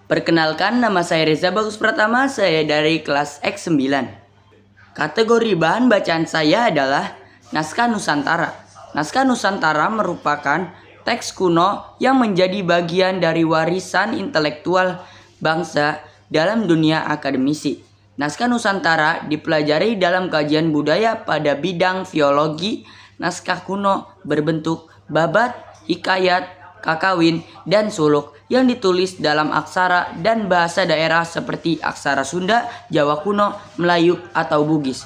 Perkenalkan, nama saya Reza Bagus Pratama, saya dari kelas X9. Kategori bahan bacaan saya adalah Naskah Nusantara. Naskah Nusantara merupakan teks kuno yang menjadi bagian dari warisan intelektual bangsa dalam dunia akademisi. Naskah Nusantara dipelajari dalam kajian budaya pada bidang filologi. Naskah kuno berbentuk babat, hikayat, kakawin, dan suluk yang ditulis dalam aksara dan bahasa daerah seperti aksara Sunda, Jawa kuno, Melayu, atau Bugis.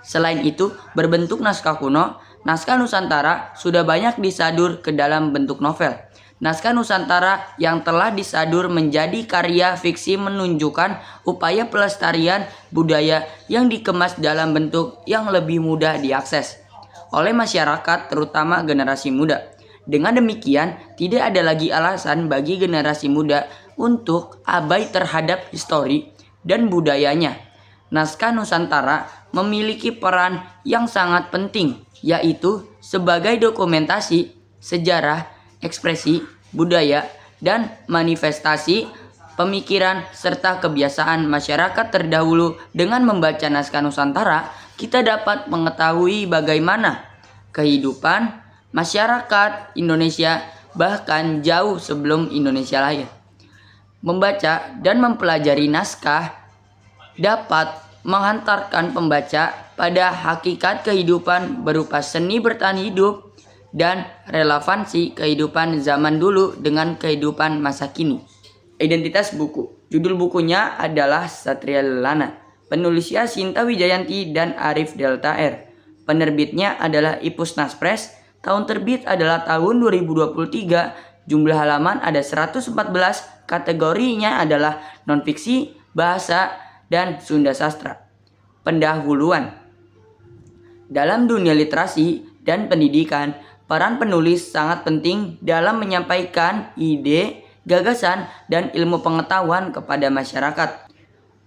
Selain itu, berbentuk naskah kuno, naskah Nusantara sudah banyak disadur ke dalam bentuk novel. Naskah Nusantara yang telah disadur menjadi karya fiksi menunjukkan upaya pelestarian budaya yang dikemas dalam bentuk yang lebih mudah diakses oleh masyarakat, terutama generasi muda. Dengan demikian, tidak ada lagi alasan bagi generasi muda untuk abai terhadap histori dan budayanya. Naskah Nusantara memiliki peran yang sangat penting, yaitu sebagai dokumentasi sejarah, ekspresi, budaya, dan manifestasi pemikiran serta kebiasaan masyarakat terdahulu. Dengan membaca naskah Nusantara, kita dapat mengetahui bagaimana kehidupan masyarakat Indonesia bahkan jauh sebelum Indonesia lahir. Membaca dan mempelajari naskah dapat menghantarkan pembaca pada hakikat kehidupan berupa seni bertahan hidup dan relevansi kehidupan zaman dulu dengan kehidupan masa kini. Identitas buku. Judul bukunya adalah Satria Lelana. Penulisnya Sinta Wijayanti dan Arif Delta R. Penerbitnya adalah Ipusnas Press. Tahun terbit adalah tahun 2023. Jumlah halaman ada 114. Kategorinya adalah nonfiksi, bahasa, dan Sunda sastra. Pendahuluan. Dalam dunia literasi dan pendidikan, peran penulis sangat penting dalam menyampaikan ide, gagasan, dan ilmu pengetahuan kepada masyarakat.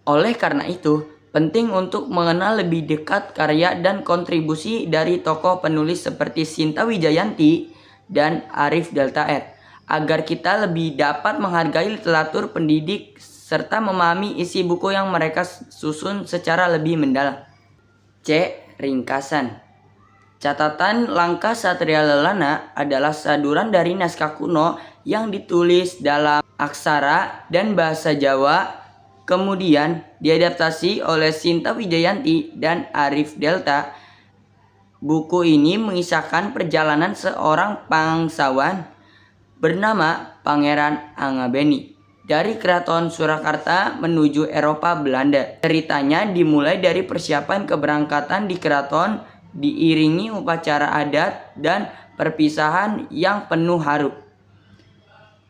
Oleh karena itu, penting untuk mengenal lebih dekat karya dan kontribusi dari tokoh penulis seperti Sinta Wijayanti dan Arif Delta R, agar kita lebih dapat menghargai literatur pendidik serta memahami isi buku yang mereka susun secara lebih mendalam. C. Ringkasan. Catatan langkah Satria Lelana adalah saduran dari naskah kuno yang ditulis dalam aksara dan bahasa Jawa, kemudian diadaptasi oleh Sinta Wijayanti dan Arif Delta. Buku ini mengisahkan perjalanan seorang bangsawan bernama Pangeran Angabeni dari Keraton Surakarta menuju Eropa Belanda. Ceritanya dimulai dari persiapan keberangkatan di keraton, diiringi upacara adat dan perpisahan yang penuh haru.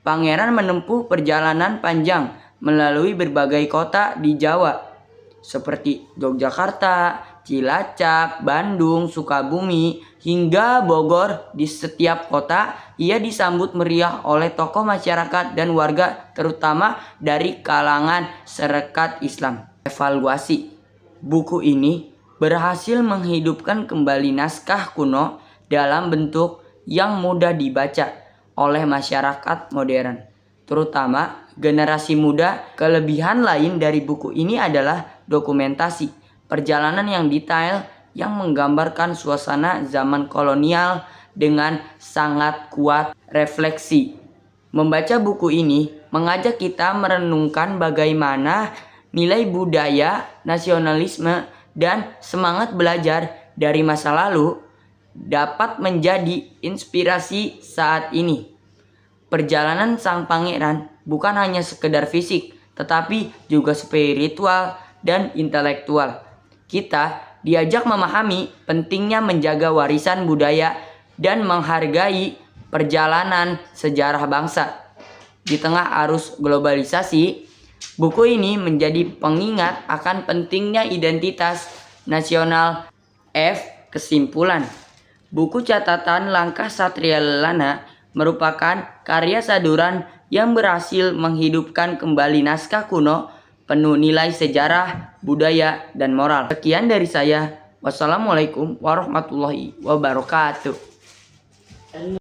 Pangeran menempuh perjalanan panjang melalui berbagai kota di Jawa seperti Yogyakarta, Cilacap, Bandung, Sukabumi, hingga Bogor. Di setiap kota ia disambut meriah oleh tokoh masyarakat dan warga, terutama dari kalangan Sarekat Islam. Evaluasi. Buku ini berhasil menghidupkan kembali naskah kuno dalam bentuk yang mudah dibaca oleh masyarakat modern, terutama generasi muda. Kelebihan lain dari buku ini adalah dokumentasi perjalanan yang detail yang menggambarkan suasana zaman kolonial dengan sangat kuat refleksi. Membaca buku ini mengajak kita merenungkan bagaimana nilai budaya, nasionalisme, dan semangat belajar dari masa lalu dapat menjadi inspirasi saat ini. Perjalanan sang pangeran bukan hanya sekedar fisik, tetapi juga spiritual dan intelektual. Kita diajak memahami pentingnya menjaga warisan budaya dan menghargai perjalanan sejarah bangsa. Di tengah arus globalisasi, buku ini menjadi pengingat akan pentingnya identitas nasional. F. Kesimpulan. Buku catatan langkah Satria Lelana merupakan karya saduran yang berhasil menghidupkan kembali naskah kuno penuh nilai sejarah, budaya, dan moral. Sekian dari saya. Wassalamualaikum warahmatullahi wabarakatuh.